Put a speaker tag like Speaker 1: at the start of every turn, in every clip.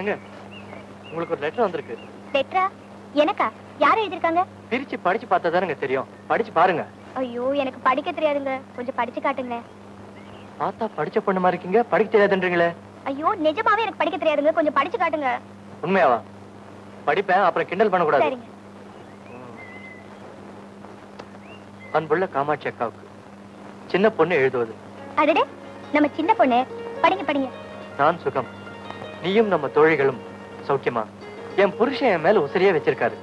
Speaker 1: ஏங்க உங்களுக்கு ஒரு லெட்டர் வந்திருக்கு.
Speaker 2: லெட்டரா? எனக்கா? யார் எழுதிருக்காங்க?
Speaker 1: பிரிச்சு படிச்சு பார்த்தா தானங்க தெரியும். படிச்சு பாருங்க.
Speaker 2: ஐயோ எனக்கு படிக்க தெரியாதுங்க, கொஞ்சம் படிச்சு காட்டுங்க.
Speaker 1: பார்த்தா படிச்ச பொண்ணு மாதிரி இருக்கீங்க, படிக்க தெரியாதுன்றீங்களே.
Speaker 2: ஐயோ நிஜமாவே எனக்கு படிக்க தெரியாதுங்க, கொஞ்சம் படிச்சு காட்டுங்க.
Speaker 1: உண்மையாவா? படிப்பேன், அப்புறம் கிண்டல் பண்ண கூடாது.
Speaker 2: சரிங்க.
Speaker 1: அன்புள்ள காமாட்சி அக்காவுக்கு சின்ன பொண்ணு எழுதுவது.
Speaker 2: அடடே நம்ம சின்ன பொண்ணு, படிங்க படிங்க.
Speaker 1: நான் சுகம், நீயும் நம்ம தோழிகளும் சௌக்கியமா? என் புருஷன் என் மேல உசிரியே வச்சிருக்காரு.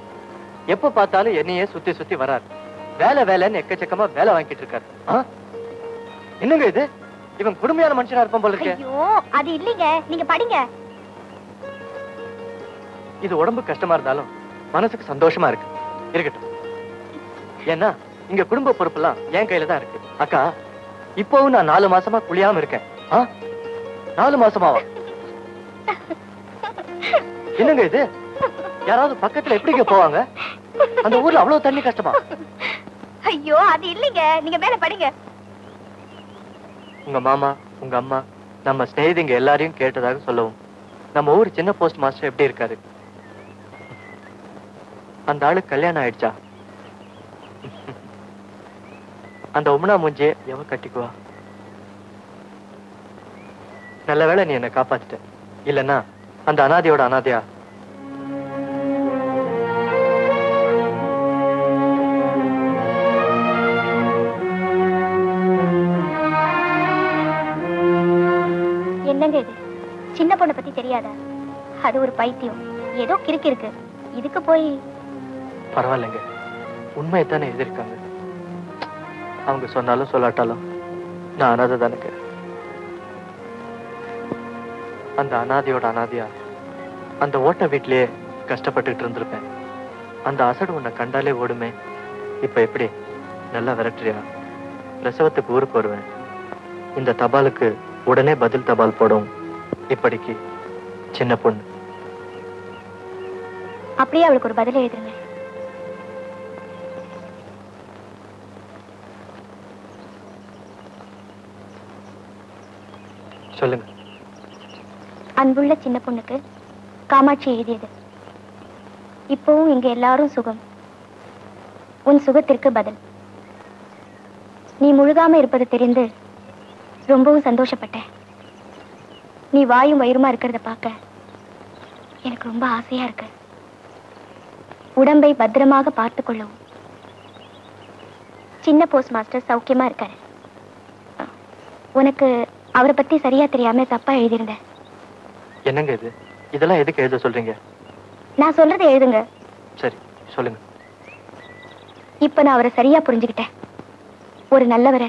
Speaker 1: எப்ப பார்த்தாலும் என்னையே சுத்தி சுத்தி வராரு. வேலை வேலைன்னு எக்கச்சக்கமா வேலை வாங்கிட்டு இருக்காரு. என்னங்க இது? இவன் குடுமையான மனுஷனா இருப்பான் போல இருக்கு.
Speaker 2: ஐயோ அது இல்லீங்க, நீங்க படிங்க.
Speaker 1: இது உடம்பு கஷ்டமா இருந்தாலும் மனசுக்கு சந்தோஷமா இருக்கு. இருக்கட்டும். ஏன்னா இங்க குடும்ப பொறுப்பெல்லாம் என் கையில தான் இருக்கு. அக்கா, இப்பவும் நான் 4 மாசமா குளியாம இருக்கேன். 4 மாசமாவா? என்னங்க இது? யாராவது பக்கத்துல எப்படிங்க போவாங்க? அந்த ஊர்ல அவ்வளவு தண்ணி கஷ்டமா?
Speaker 2: ஐயோ அது இல்லீங்க, நீங்க மேல படிங்க.
Speaker 1: உங்க மாமா, உங்க அம்மா, நம்ம ஸ்நேகிதிங்க எல்லாரையும் கேட்டதாக சொல்லவும். நம்ம ஊர் சின்ன போஸ்ட் மாஸ்டர் எப்படி இருக்காரு? அந்த ஆளுக்கு கல்யாணம் ஆயிடுச்சா? அந்த உமனா மூஞ்சியே எவ கட்டிக்குவா? நல்ல வேளை நீ என்ன காப்பாத்திட்ட. இல்லன்னா அந்த அனாதையோட அனாதையா
Speaker 2: என்னங்க இது? சின்ன பொண்ணை பத்தி தெரியாதா? அது ஒரு பைத்தியம், ஏதோ கிறுக்கு இருக்கு. இதுக்கு போய்
Speaker 1: பரவாயில்லைங்க, உண்மையைத்தானே எதிர்க்காங்க. அவங்க சொன்னாலும் சொல்லாட்டாலும் நான் அனாதை தானுங்க. அந்த அனாதையோட அனாதையா அந்த ஓட்ட வீட்லயே கஷ்டப்பட்டுட்டு இருந்திருப்பேன். அந்த அசடு உன்னை கண்டாலே ஓடுமே. இப்ப எப்படி நல்லா விரட்டுறியா? பிரசவத்துக்கு ஊருக்கு வருவேன். இந்த தபாலுக்கு உடனே பதில் தபால் போடும். இப்படிக்கு சின்ன பொண்ணு.
Speaker 2: அப்படியே அவளுக்கு ஒரு பதில் எழுதுங்க.
Speaker 1: சொல்லுங்க.
Speaker 2: அன்புள்ள சின்ன பொண்ணுக்கு காமாட்சி எழுதியது. இப்பவும் இங்க எல்லாரும் சுகம். உன் சுகத்திற்கு பதில். நீ முழுகாம இருப்பது தெரிந்து ரொம்பவும் சந்தோஷப்பட்டேன். நீ வாயும் வயிறுமா இருக்கிறத பார்க்க எனக்கு ரொம்ப ஆசையா இருக்கு. உடம்பை பத்திரமாக பார்த்து கொள்ளவும். சின்ன போஸ்ட் மாஸ்டர் சௌக்கியமா இருக்காரு. உனக்கு அவரை பத்தி சரியா தெரியாம தப்பா எழுதியிருந்தேன்.
Speaker 1: என்னங்க இது? இதெல்லாம் எதுக்கு எழுத சொல்றீங்க?
Speaker 2: நான் சொல்றதை எழுதுங்க.
Speaker 1: சரி சொல்லுங்க.
Speaker 2: இப்ப நான் அவரை சரியா புரிஞ்சுக்கிட்டேன். ஒரு நல்லவரை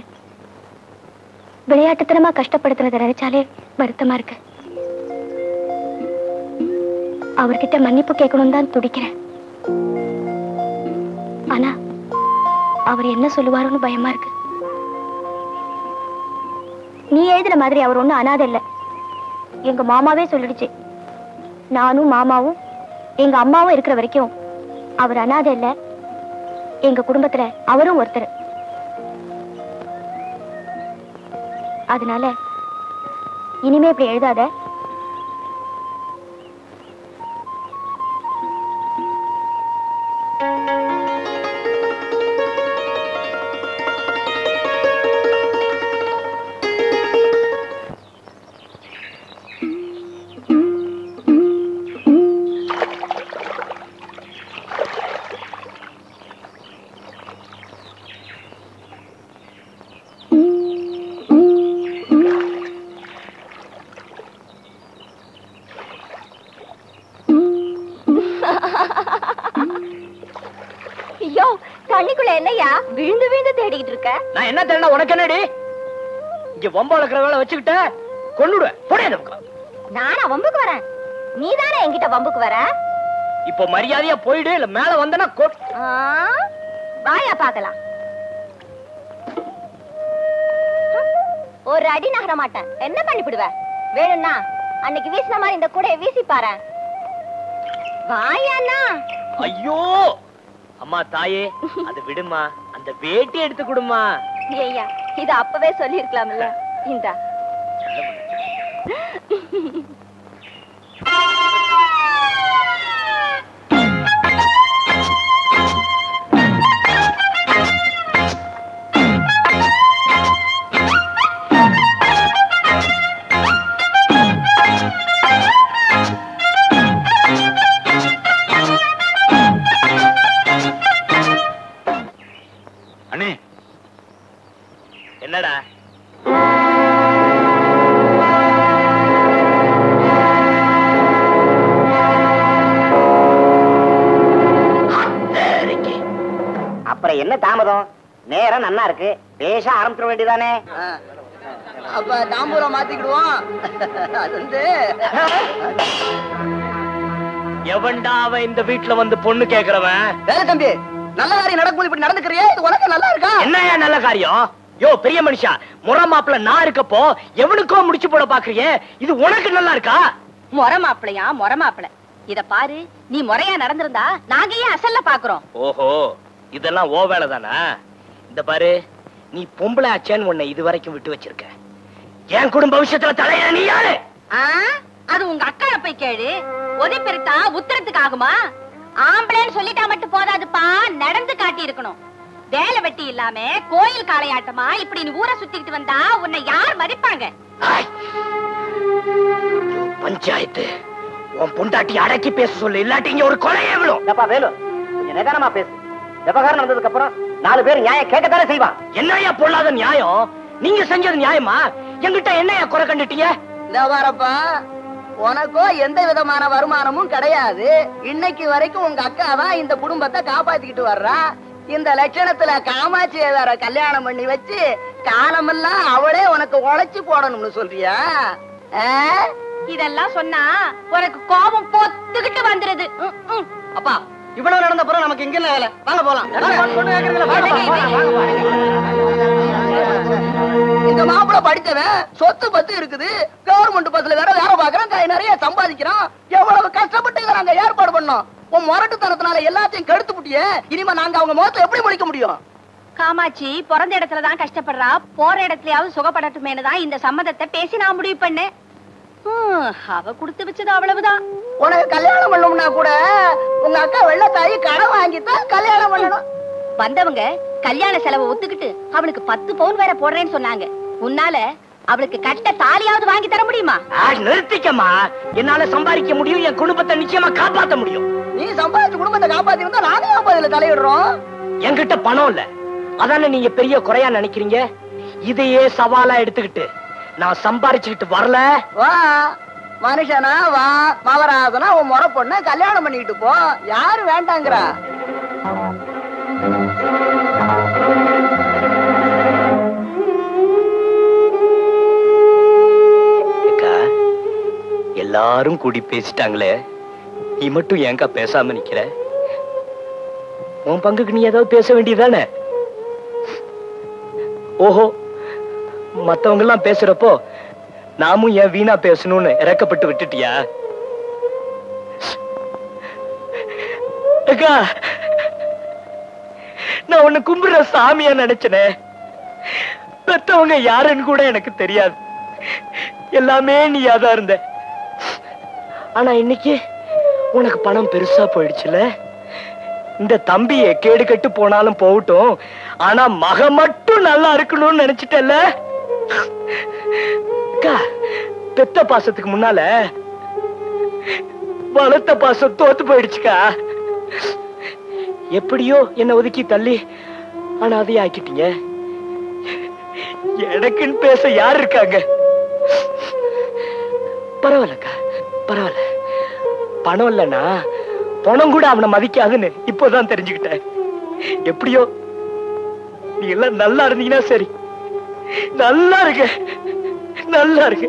Speaker 2: விளையாட்டுத்தனமா கஷ்டப்படுத்துறத நினைச்சாலே வருத்தமா இருக்கு. அவர்கிட்ட மன்னிப்பு கேட்கணும் தான் துடிக்கிறேன். ஆனா அவர் என்ன சொல்லுவாரோன்னு பயமா இருக்கு. நீ எழுதின மாதிரி அவர் ஒண்ணும் அனாதை இல்ல. எங்க மாமாவே சொல்லிடுச்சு. நானும் மாமாவும் எங்க அம்மாவும் இருக்கிற வரைக்கும் அவர் அனாதை இல்ல. எங்க குடும்பத்துல அவரும் ஒருத்தர். அதனால இனிமே இப்படி எழுதாத. ஐயோ தண்ணிக்குள்ள என்னையா விழுந்து விழுந்து தேடிக்கிட்டு இருக்க?
Speaker 3: நான் என்ன தேடினா உனக்கு என்னடி? இங்க வம்பு வளர்க்குற வேலை வச்சுக்கிட்ட கொன்னுடுவேன். போடே.
Speaker 2: நானா வம்புக்கு வரேன்? நீ தானே என்கிட்ட வம்புக்கு வர.
Speaker 3: இப்போ மரியாதையா போயிடு, இல்ல மேல வந்தனா
Speaker 2: வாயா பாக்கலாம். ஒரு அடி நகர மாட்டேன். என்ன பண்ணிவிடுவ? வேணும்னா அன்னைக்கு வீசின மாதிரி இந்த கூடைய வீசி பாரு. வாயாண்ணா.
Speaker 3: ஐயோ அம்மா தாயே, அது விடுமா, அந்த வேட்டி எடுத்து கொடுமா.
Speaker 2: ஐயா இத அப்பவே சொல்லி இருக்கலாம்ல. இந்தா
Speaker 3: என்னடா
Speaker 4: அப்புறம் என்ன தாமதம்? நேரம் நன்னா இருக்கு, பேச ஆரம்பிச்சிட வேண்டியதானே.
Speaker 5: அப்ப தாம்பூரம் மாத்திக்கிடுவோம். அது வந்து
Speaker 3: எவன்டா அவன் இந்த வீட்டுல வந்து பொண்ணு கேக்குறவன்?
Speaker 5: வேற தம்பி, நல்ல காரியம் நடக்கும் இப்படி நடந்துக்கிறியே, இது உனக்கு நல்லா இருக்கா?
Speaker 3: என்னையா நல்ல காரியம்? யோ பெரிய மனுஷா, முறை மாப்பிள்ள நான் இருக்கப்போ எவனுக்கோ முடிச்சு போட பாக்குறியே, இது உனக்கு நல்லா இருக்கா?
Speaker 6: முறை மாப்பிளையா? முறை மாப்பிள இத பாரு, நீ முறையா நடந்திருந்தா நாங்க ஏன் அசல்ல பாக்குறோம்?
Speaker 3: ஓஹோ, இதெல்லாம் ஓ வேலை தானா? இந்த பாரு, நீ பொம்பளை ஆச்சேன்னு உன்னை இது வரைக்கும் விட்டு வச்சிருக்க. என் குடும்ப விஷயத்துல தலையில நீ யாரு?
Speaker 6: அது உங்க அக்கா போய் கேளு. உதவி பெருத்தா உத்தரத்துக்கு ஆகுமா? ஆம்பளைன்னு சொல்லிட்டா மட்டும் போதாதுப்பா, நடந்து காட்டி இருக்கணும். வேலை வெட்டி இல்லாம கோயில் காளையாட்டமா இப்படி நீ ஊரை சுத்திக்கிட்டு வந்தா உன்னை யார் மதிப்பாங்க?
Speaker 3: பஞ்சாயத்து உன் பொண்டாட்டி அடக்கி பேச சொல்லு, இல்லாட்டி இங்க ஒரு கொலையே விழும்.
Speaker 4: வேலு, நிதானமா பேசு. விவகாரம் நடந்ததுக்கு அப்புறம் 4 பேர் நியாயம் கேட்கத்தானே செய்வான்.
Speaker 3: என்னையா பொல்லாத நியாயம்? நீங்க செஞ்சது நியாயமா? என்கிட்ட என்னையா குறை கண்டுட்டீங்க?
Speaker 5: இந்த வாரப்பா, உனக்கோ எந்த விதமான வருமானமும் கிடையாது. இன்னைக்கு வரைக்கும் உங்க அக்கா தான் இந்த குடும்பத்தை காப்பாத்திக்கிட்டு வர்றா. இந்த லட்சணத்துல காமாட்சியை வேற கல்யாணம் பண்ணி வச்சு காலமெல்லாம் அவளே உனக்கு உழைச்சு போடணும்னு சொல்றியா?
Speaker 6: இதெல்லாம் சொன்னா உனக்கு கோபம் பொத்துக்கிட்டு வந்துருது.
Speaker 5: அப்பா, இவ்வளவு நடந்த பிறகு நமக்கு இங்க என்ன வேலை? வாங்க போலாம். இந்த மாப்பிள படிச்சவன், சொத்து பத்து இருக்குது, கவர்மெண்ட் பஸ்ல வேற வேலை பாக்குறான், கை நிறைய சம்பாதிக்கிறான். எவ்வளவு கஷ்டப்பட்டு இதை நாங்க ஏற்பாடு பண்ணோம். உன் முரட்டுத்தனத்தினால எல்லாத்தையும் கெடுத்து புட்டியே. இனிமே நாங்க அவங்க முகத்தை எப்படி முடிக்க முடியும்?
Speaker 6: காமாட்சி பிறந்த இடத்துலதான் கஷ்டப்படுறா, போற இடத்துலயாவது சுகப்படட்டுமேனு தான் இந்த சம்மதத்தை பேசி நான் முடிவு பண்ணேன். அவ கொடுத்து வச்சது அவ்வளவுதான்.
Speaker 5: உனக்கு கல்யாணம் பண்ணணும்னா கூட உங்க அக்கா வெள்ளத்தாயி கடன் வாங்கித்தான் கல்யாணம் பண்ணணும்.
Speaker 6: வந்தவங்க கல்யாண செலவை ஒத்துக்கிட்டு அவளுக்கு 10 பவுன் வேற போடுறேன்னு சொன்னாங்க. உன்னால அவளுக்கு கட்ட தாலியாவது வாங்கி தர முடியுமா?
Speaker 3: நிறுத்திக்கமா, என்னால சம்பாதிக்க முடியும், என் குடும்பத்தை நிச்சயமா காப்பாத்த முடியும்.
Speaker 5: நீ சம்பாதிச்சு குடும்பத்தை காப்பாத்தி வந்தா நானே இதுல தலையிடுறோம்.
Speaker 3: என்கிட்ட பணம் இல்ல, அதான நீங்க பெரிய குறையா நினைக்கிறீங்க. இதையே சவாலா எடுத்துக்கிட்டு நான் சம்பாரிச்சுக்கிட்டு வரல.
Speaker 5: வா மனுஷனா வா, மவராசனா உன் முறை பொண்ண கல்யாணம் பண்ணிட்டு போ. யாரு வேண்டாங்கிறா?
Speaker 3: எல்லாரும் கூடி பேசிட்டாங்களே, நீ மட்டும் ஏங்கா பேசாம நிக்கிற? உன் பங்குக்கு நீ ஏதாவது பேச வேண்டியதானே? ஓஹோ, மத்தவங்க எல்லாம் பேசுறப்போ நாமும் ஏன் வீணா பேசணும்னு இறக்கப்பட்டு விட்டுட்டியா? அக்கா, நான் உன்னை கும்பிடுற சாமியா நினைச்சனே. பெத்தவங்க யாருன்னு கூட எனக்கு தெரியாது, எல்லாமே நீயாதான் இருந்த. ஆனா இன்னைக்கு உனக்கு பணம் பெருசா போயிடுச்சுல. இந்த தம்பிய கேடு கட்டு போனாலும் போகட்டும், ஆனா மக மட்டும் நல்லா இருக்கணும்னு நினைச்சிட்டல்ல. பெத்த பாசத்துக்கு முன்னால வளர்த்த பாசம் தோத்து போயிடுச்சுக்கா. எப்படியோ என்ன ஒதுக்கி தள்ளி அனாதையா ஆக்கிட்டீங்க. எனக்குன்னு பேச யார் இருக்காங்க? பரவாயில்லக்கா, பரவாயில்ல. பணம் இல்லைன்னா பணம் கூட அவனை மதிக்காதுன்னு இப்போதான் தெரிஞ்சுக்கிட்டேன். எப்படியோ நீ எல்லாம் நல்லா இருந்தீங்கன்னா சரி. நல்லா இருக்கு, நல்லா இருக்கு.